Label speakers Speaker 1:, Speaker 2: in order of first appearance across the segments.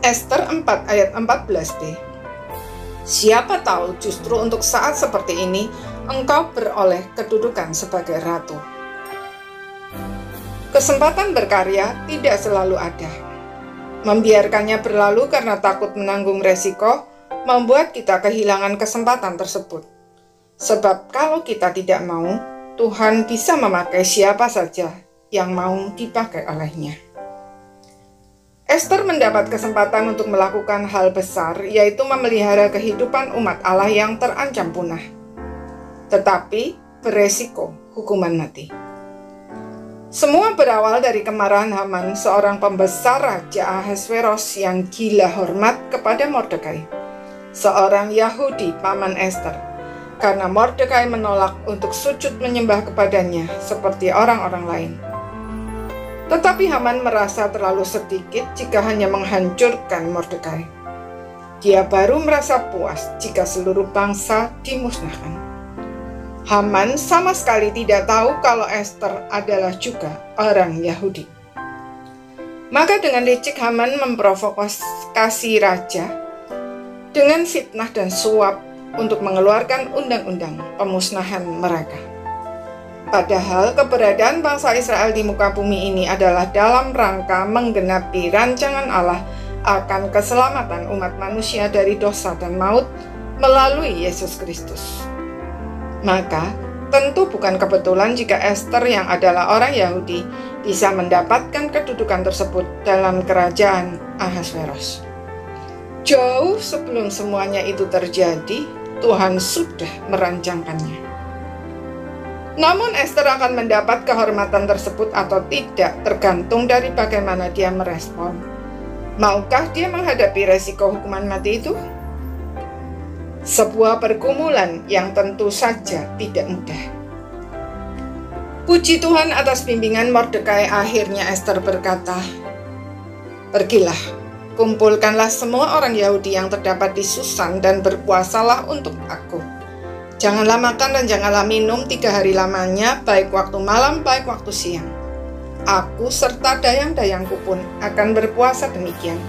Speaker 1: Ester 4 ayat 14b. Siapa tahu justru untuk saat seperti ini engkau beroleh kedudukan sebagai ratu. Kesempatan berkarya tidak selalu ada. Membiarkannya berlalu karena takut menanggung resiko membuat kita kehilangan kesempatan tersebut. Sebab kalau kita tidak mau, Tuhan bisa memakai siapa saja yang mau dipakai olehnya. Ester mendapat kesempatan untuk melakukan hal besar, yaitu memelihara kehidupan umat Allah yang terancam punah. Tetapi beresiko hukuman mati. Semua berawal dari kemarahan Haman, seorang pembesar Raja Ahasveros yang gila hormat kepada Mordekai, seorang Yahudi paman Ester, karena Mordekai menolak untuk sujud menyembah kepadanya seperti orang-orang lain. Tetapi Haman merasa terlalu sedikit jika hanya menghancurkan Mordekai. Dia baru merasa puas jika seluruh bangsa dimusnahkan. Haman sama sekali tidak tahu kalau Ester adalah juga orang Yahudi. Maka dengan licik Haman memprovokasi raja dengan fitnah dan suap untuk mengeluarkan undang-undang pemusnahan mereka. Padahal keberadaan bangsa Israel di muka bumi ini adalah dalam rangka menggenapi rancangan Allah akan keselamatan umat manusia dari dosa dan maut melalui Yesus Kristus. Maka tentu bukan kebetulan jika Ester yang adalah orang Yahudi bisa mendapatkan kedudukan tersebut dalam kerajaan Ahasveros. Jauh sebelum semuanya itu terjadi, Tuhan sudah merancangkannya. Namun Ester akan mendapat kehormatan tersebut atau tidak tergantung dari bagaimana dia merespon. Maukah dia menghadapi resiko hukuman mati itu? Sebuah pergumulan yang tentu saja tidak mudah. Puji Tuhan atas bimbingan Mordekai, akhirnya Ester berkata, "Pergilah, kumpulkanlah semua orang Yahudi yang terdapat di Susan dan berpuasalah untuk aku. Janganlah makan dan janganlah minum 3 hari lamanya, baik waktu malam, baik waktu siang. Aku serta dayang-dayangku pun akan berpuasa demikian.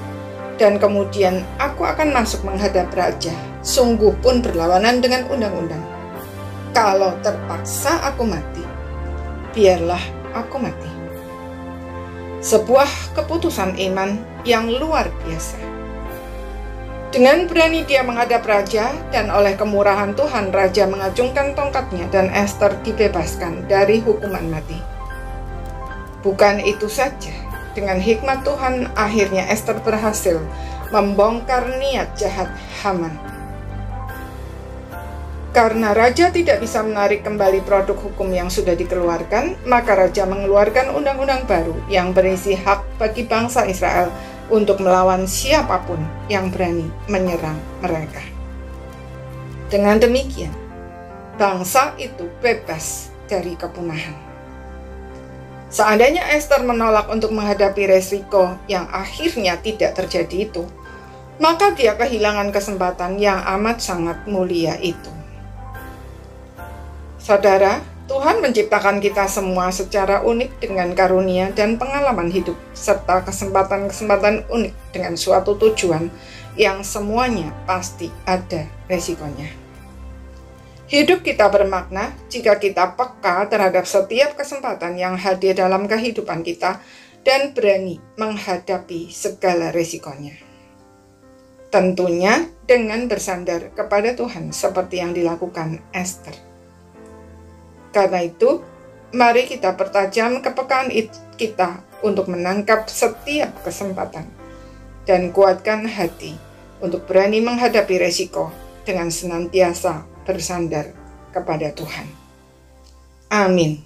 Speaker 1: Dan kemudian aku akan masuk menghadap raja, sungguh pun berlawanan dengan undang-undang. Kalau terpaksa aku mati, biarlah aku mati." Sebuah keputusan iman yang luar biasa. Dengan berani dia menghadap raja, dan oleh kemurahan Tuhan raja mengacungkan tongkatnya dan Ester dibebaskan dari hukuman mati. Bukan itu saja, dengan hikmat Tuhan akhirnya Ester berhasil membongkar niat jahat Haman. Karena raja tidak bisa menarik kembali produk hukum yang sudah dikeluarkan, maka raja mengeluarkan undang-undang baru yang berisi hak bagi bangsa Israel untuk melawan siapapun yang berani menyerang mereka. Dengan demikian, bangsa itu bebas dari kepunahan. Seandainya Ester menolak untuk menghadapi resiko yang akhirnya tidak terjadi itu, maka dia kehilangan kesempatan yang amat sangat mulia itu. Saudara, Tuhan menciptakan kita semua secara unik dengan karunia dan pengalaman hidup, serta kesempatan-kesempatan unik dengan suatu tujuan yang semuanya pasti ada resikonya. Hidup kita bermakna jika kita peka terhadap setiap kesempatan yang hadir dalam kehidupan kita dan berani menghadapi segala resikonya. Tentunya dengan bersandar kepada Tuhan seperti yang dilakukan Ester. Karena itu, mari kita pertajam kepekaan kita untuk menangkap setiap kesempatan dan kuatkan hati untuk berani menghadapi resiko dengan senantiasa bersandar kepada Tuhan. Amin.